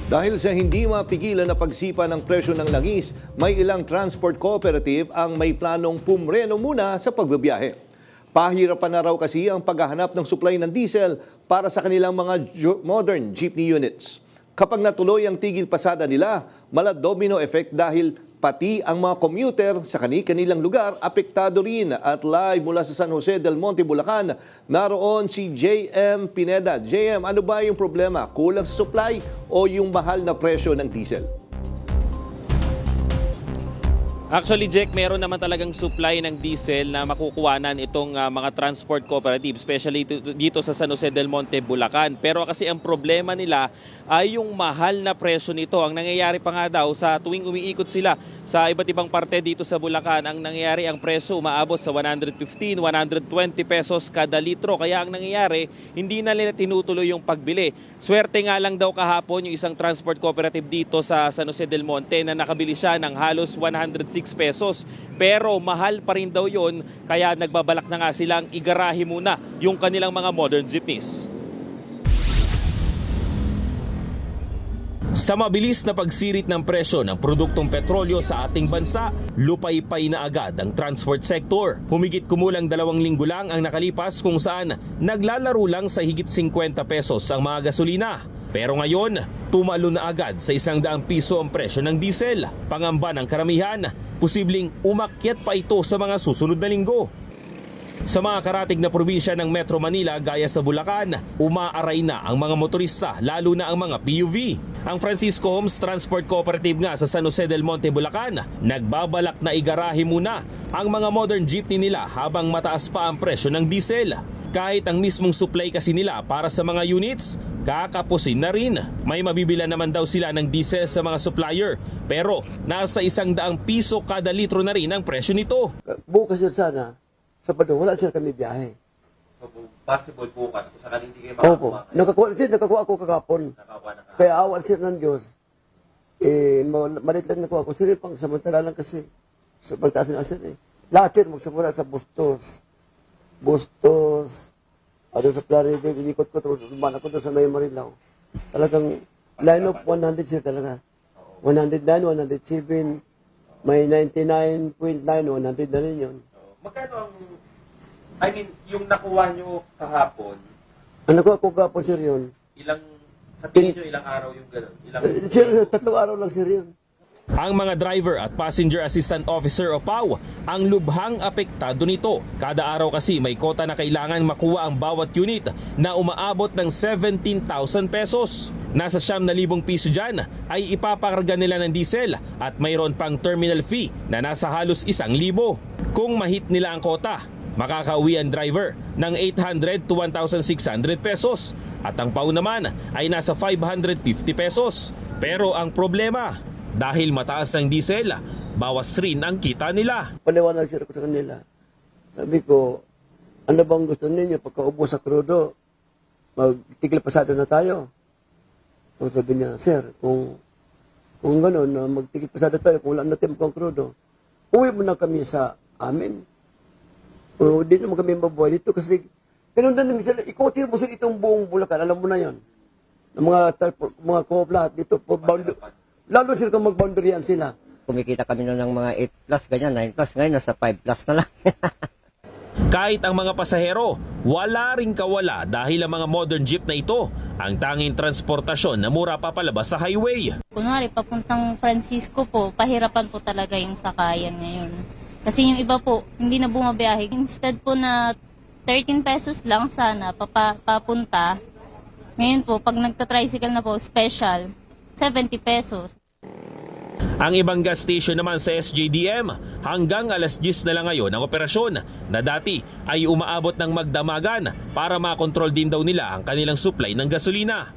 Dahil sa hindi mapigilan na pagsipa ng presyo ng langis, may ilang transport cooperative ang may planong pumreno muna sa pagbabiyahe. Pahirapan na raw kasi ang paghahanap ng supply ng diesel para sa kanilang mga modern jeepney units. Kapag natuloy ang tigil pasada nila, mala domino effect dahil pati ang mga commuter sa kanilang lugar apektado rin. At live mula sa San Jose del Monte, Bulacan, naroon si JM Pineda. JM, ano ba yung problema? Kulang sa supply o yung mahal na presyo ng diesel? Actually, Jack, meron naman talagang supply ng diesel na makukuhanan itong mga transport cooperative, especially dito sa San Jose del Monte, Bulacan. Pero kasi ang problema nila ay yung mahal na presyo nito. Ang nangyayari pa nga daw sa tuwing umiikot sila sa iba't ibang parte dito sa Bulacan, ang nangyayari ang presyo umaabot sa 115, 120 pesos kada litro. Kaya ang nangyayari, hindi na nila tinutuloy yung pagbili. Swerte nga lang daw kahapon yung isang transport cooperative dito sa San Jose del Monte na nakabili siya ng halos 106 pesos. Pero mahal pa rin daw yun, kaya nagbabalak na nga silang igarahe muna yung kanilang mga modern jeepneys. Sa mabilis na pagsirit ng presyo ng produktong petrolyo sa ating bansa, lupay-pay na agad ang transport sector. Humigit kumulang 2 linggo lang ang nakalipas kung saan naglalaro lang sa higit 50 pesos ang mga gasolina. Pero ngayon, tumalo na agad sa 100 piso ang presyo ng diesel. Pangamba ng karamihan, posibleng umakyat pa ito sa mga susunod na linggo. Sa mga karatig na probinsya ng Metro Manila gaya sa Bulacan, umaaray na ang mga motorista, lalo na ang mga PUV. Ang Francisco Homes Transport Cooperative nga sa San Jose del Monte, Bulacan, nagbabalak na igarahe muna ang mga modern jeepney nila habang mataas pa ang presyo ng diesel. Kahit ang mismong supply kasi nila para sa mga units, kakapusin na rin. May mabibila naman daw sila ng diesel sa mga supplier, pero nasa 100 piso kada litro na rin ang presyo nito. Bukas yun sana, Sabado, wala sila kami biyahe. So, possible bukas kung sakaling hindi kayo Opo, makakuha. nakakuha ako kakapon. Kaya awan siya ng Diyos. Malit lang nakuha ko. Sila pang samantala lang kasi. Sa pagtaas ng asin Lahat yun, magsimula sa Bustos. Ano sa Plaridel, inikot ko, dumaan ako doon sa May Marilao. Talagang line of 100 siya talaga. 109, 107, may 99.9, 100 na rin yun. Magkano yung nakuha nyo kahapon, Ang nakuha ko kakapon, sir, yun. sa tingin nyo ilang araw yung gano'n? Sir, 3 araw lang, sir, yun. Ang mga driver at passenger assistant officer o PAW ang lubhang apektado nito. Kada araw kasi may kota na kailangan makuha ang bawat unit na umaabot ng 17,000 pesos. Nasa 9,000 piso dyan ay ipapakarga nila ng diesel at mayroon pang terminal fee na nasa halos 1,000. Kung mahit nila ang kota, makakauwi ang driver ng 800 to 1,600 pesos at ang PAW naman ay nasa 550 pesos. Pero ang problema, dahil mataas ang diesel, bawas rin ang kita nila. Paliwanag siya ko sa kanila. Sabi ko, ano bang gusto ninyo pagkaubos sa krudo? Magtigil pasado na tayo. So sabi niya, sir, kung gano'n, magtigil pasado tayo, kung wala natin pang krudo, uwi mo na kami sa amin. Hindi naman kami mabuhay dito kasi pinundan namin sila, ikutin mo sila itong buong Bulacan, alam mo na yon. Mga co-op lahat dito, lalo sila kung mag-boundaryan sila. Kumikita kami noon ng mga 8 plus, ganyan, 9 plus. Ngayon, nasa 5 plus na lang. Kahit ang mga pasahero, wala ring kawala dahil ang mga modern jeep na ito ang tanging transportasyon na mura pa palabas sa highway. Kunwari, papuntang Francisco po, pahirapan po talaga yung sakayan ngayon. Kasi yung iba po, hindi na bumabiyahe. Instead po na 13 pesos lang sana papunta, ngayon po, pag nagta-tricycle na po, special, 70 pesos. Ang ibang gas station naman sa SJDM, hanggang alas 10 na lang ngayon ang operasyon na dati ay umaabot ng magdamagan para makontrol din daw nila ang kanilang supply ng gasolina.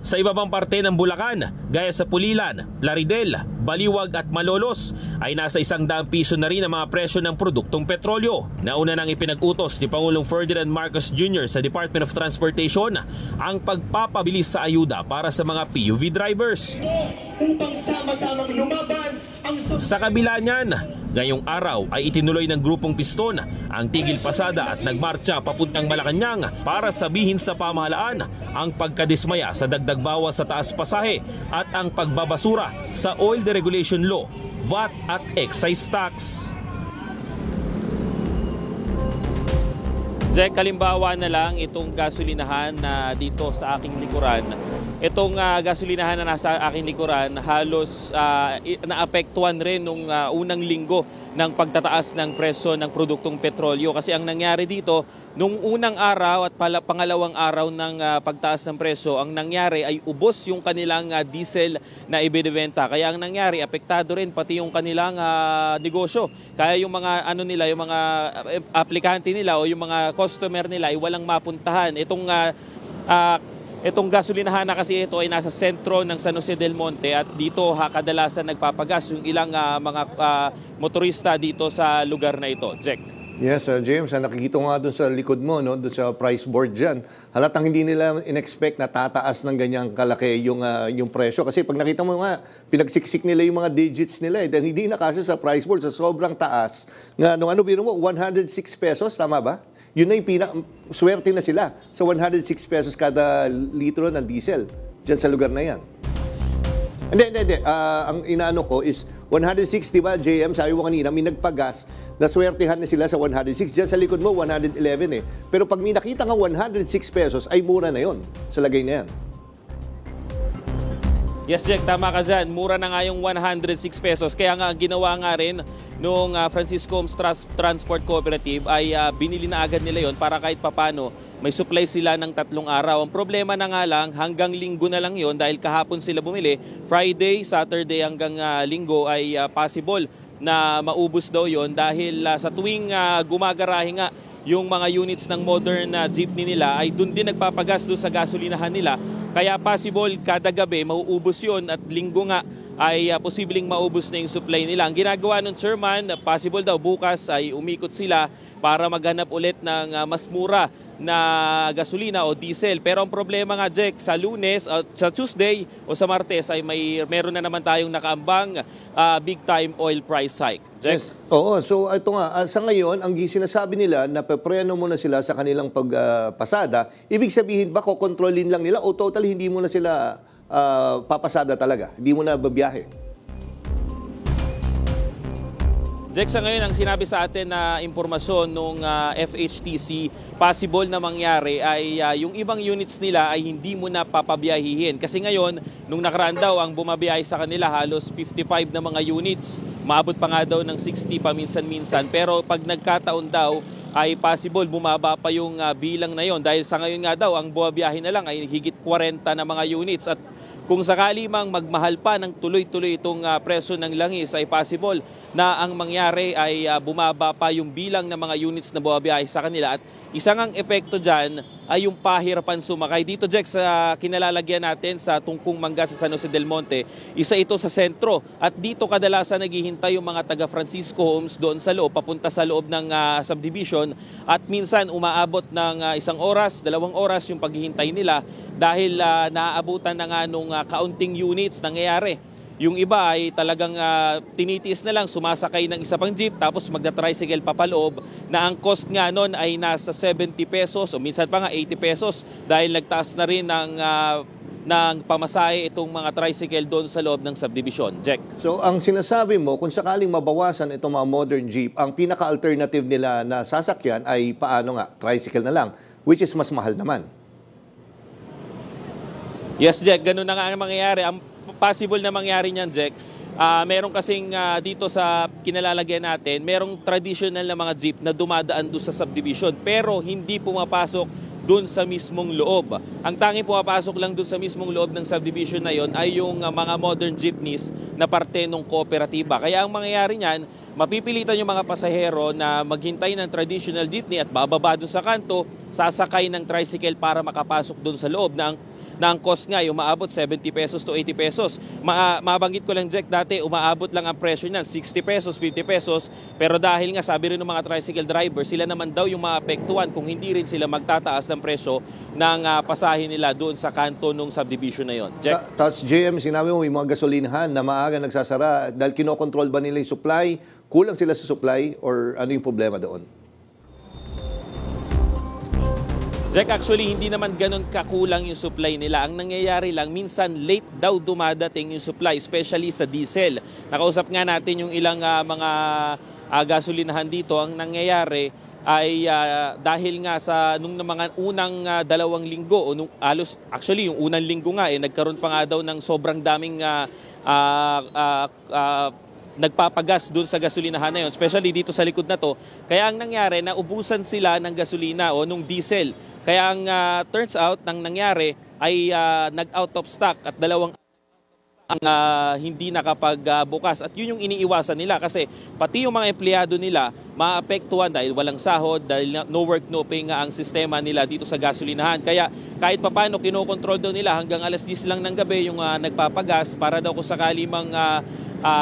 Sa iba pang parte ng Bulacan, gaya sa Pulilan, Plaridel, Baliwag at Malolos, ay nasa 100 piso na rin ang mga presyo ng produktong petrolyo. Nauna nang ipinag-utos ni Pangulong Ferdinand Marcos Jr. sa Department of Transportation ang pagpapabilis sa ayuda para sa mga PUV drivers. Sa kabila niyan, Ngayong araw ay itinuloy ng grupong Piston ang tigil pasada at nagmarcha papuntang Malacanang para sabihin sa pamahalaan ang pagkadismaya sa dagdag bawas sa taas pasahe at ang pagbabasura sa Oil Deregulation Law, VAT at excise tax. Jack, kalimbawa na lang itong gasolinahan na dito sa aking likuran. Itong gasolinahan na nasa aking likuran halos naapektuhan rin nung unang linggo ng pagtataas ng presyo ng produktong petrolyo. Kasi ang nangyari dito, nung unang araw at pangalawang araw ng pagtaas ng presyo, ang nangyari ay ubos yung kanilang diesel na ibinebenta. Kaya ang nangyari, apektado rin pati yung kanilang negosyo. Kaya yung mga yung mga aplikante nila o yung mga customer nila ay walang mapuntahan. Itong gasolinahan na kasi ito ay nasa sentro ng San Jose del Monte at dito kadalasan nagpapagas yung ilang mga motorista dito sa lugar na ito. Jack. Yes, James, nakikita ko nga doon sa likod mo, no, doon sa price board dyan. Halatang hindi nila in-expect na tataas ng ganyang kalaki yung presyo. Kasi pag nakita mo nga, pinagsiksik nila yung mga digits nila. Dahil hindi na kasi sa price board, sa sobrang taas. Nga, biro mo, 106 pesos, tama ba? Yun na yung swerte na sila sa 106 pesos kada litro ng diesel dyan sa lugar na yan. Hindi. Ang inaano ko is 106, di ba, JM? Sabi mo kanina, may nagpagas na swertihan na sila sa 106. Dyan sa likod mo, 111 eh. Pero pag may nakita nga 106 pesos, ay mura na yon sa lagay na yan. Yes, Jack, tama ka dyan. Mura na nga yung 106 pesos. Kaya nga ginawa nga rin nung Francisco Homes Transport Cooperative ay binili na agad nila yon para kahit papano may supply sila ng 3 araw. Ang problema na nga lang, hanggang linggo na lang yon dahil kahapon sila bumili. Friday, Saturday hanggang linggo ay possible na maubos daw yon dahil sa tuwing gumagarahe nga yung mga units ng modern jeepney nila ay doon din nagpapagas doon sa gasolinahan nila. Kaya possible kada gabi mauubos yun at linggo nga ay posibleng maubos na yung supply nila. Ang ginagawa ng chairman, possible daw bukas ay umikot sila para maghanap ulit ng mas mura na gasolina o diesel. Pero ang problema nga, Jack, sa Lunes, sa Tuesday o sa Martes ay meron na naman tayong nakaambang big time oil price hike. Jack? Yes. Oo, so ito nga, sa ngayon, ang sinasabi nila na pepreno muna sila sa kanilang pagpasada, ibig sabihin ba kokontrolin lang nila o total hindi mo na sila papasada talaga? Hindi mo na babiyahe? Jack, sa ngayon ang sinabi sa atin na impormasyon nung FHTC, possible na mangyari ay yung ibang units nila ay hindi mo na papabiyahihin. Kasi ngayon, nung nakaraan daw, ang bumabiyahe sa kanila halos 55 na mga units. Maabot pa nga daw ng 60 paminsan-minsan. Pero pag nagkataon daw, ay possible bumaba pa yung bilang na yon. Dahil sa ngayon nga daw, ang bumabiyahe na lang ay higit 40 na mga units. At kung sakali mang magmahal pa ng tuloy-tuloy itong presyo ng langis ay possible na ang mangyari ay bumaba pa yung bilang ng mga units na bumabiyahe sa kanila. At isang ang epekto dyan ay yung pahirapan sumakay. Dito, Jack, sa kinalalagyan natin sa Tungkong Mangga sa San Jose del Monte, isa ito sa sentro. At dito kadalasan naghihintay yung mga taga Francisco Homes doon sa loob, papunta sa loob ng subdivision. At minsan umaabot ng 1 oras, 2 oras yung paghihintay nila dahil naaabutan na nga nung kaunting units nangyayari. Yung iba ay talagang tinitiis na lang, sumasakay ng isa pang jeep tapos magda-tricycle papaloob na ang cost nga nun ay nasa 70 pesos o minsan pa nga 80 pesos dahil nagtaas na rin ng pamasahe itong mga tricycle doon sa loob ng subdivision. Jack. So, ang sinasabi mo, kung sakaling mabawasan itong mga modern jeep, ang pinaka-alternative nila na sasakyan ay paano nga? Tricycle na lang, which is mas mahal naman. Yes, Jack, ganun na nga ang mangyayari. Ang possible na mangyari niyan, Jack, meron kasing dito sa kinalalagyan natin, merong traditional na mga jeep na dumadaan doon sa subdivision pero hindi pumapasok doon sa mismong loob. Ang tanging pumapasok lang doon sa mismong loob ng subdivision na yon ay yung mga modern jeepneys na parte ng kooperatiba. Kaya ang mangyayari niyan, mapipilitan yung mga pasahero na maghintay ng traditional jeepney at bababa doon sa kanto, sasakay ng tricycle para makapasok doon sa loob na na ang cost nga ay umaabot 70 pesos to 80 pesos. Mabanggit ko lang, Jack, dati umaabot lang ang presyo niyan 60 pesos, 50 pesos, pero dahil nga sabi rin ng mga tricycle driver, sila naman daw yung maapektuhan kung hindi rin sila magtataas ng presyo ng pasahe nila doon sa kanto ng subdivision na yon. Jack? Tapos JM, sinabi mo may mga gasolinahan na maaga nagsasara dahil kinokontrol ba nila yung supply? Kulang sila sa supply or ano yung problema doon? Jack, actually, hindi naman ganun kakulang yung supply nila. Ang nangyayari lang, minsan late daw dumadating yung supply, especially sa diesel. Nakausap nga natin yung ilang mga gasolinahan dito. Ang nangyayari ay dahil nga sa nung mga unang 2 linggo, o actually yung unang linggo nga, nagkaroon pa nga daw ng sobrang daming nagpapagas doon sa gasolinahan na yun, especially dito sa likod na to. Kaya ang nangyari, naubusan sila ng gasolina o nung diesel. Kaya ang turns out, nang nangyari ay nag-out of stock at 2 ang hindi nakapagbukas. At yun yung iniiwasan nila kasi pati yung mga empleyado nila maapektuhan dahil walang sahod, dahil no work, no pay nga ang sistema nila dito sa gasolinahan. Kaya kahit papano kinokontrol daw nila hanggang alas 10 lang ng gabi yung nagpapagas para daw kung sakali mang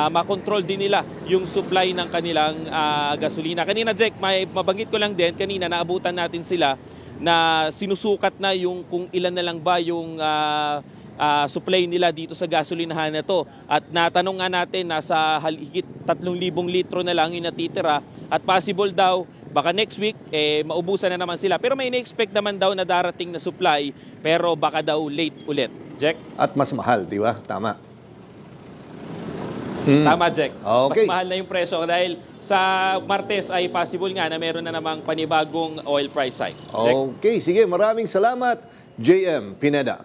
makontrol din nila yung supply ng kanilang gasolina. Kanina, Jack, mabanggit ko lang din, kanina naabutan natin sila na sinusukat na yung kung ilan na lang ba yung supply nila dito sa gasolinahan na to. At natanong nga natin, nasa higit 3,000 litro na lang yung natitira at possible daw baka next week maubusan na naman sila. Pero may na-expect naman daw na darating na supply pero baka daw late ulit. Jack? At mas mahal, di ba? Tama. Tama, Jack. Okay. Mas mahal na yung presyo dahil sa Martes ay possible nga na meron na namang panibagong oil price hike. Jack? Okay, sige. Maraming salamat, JM Pineda.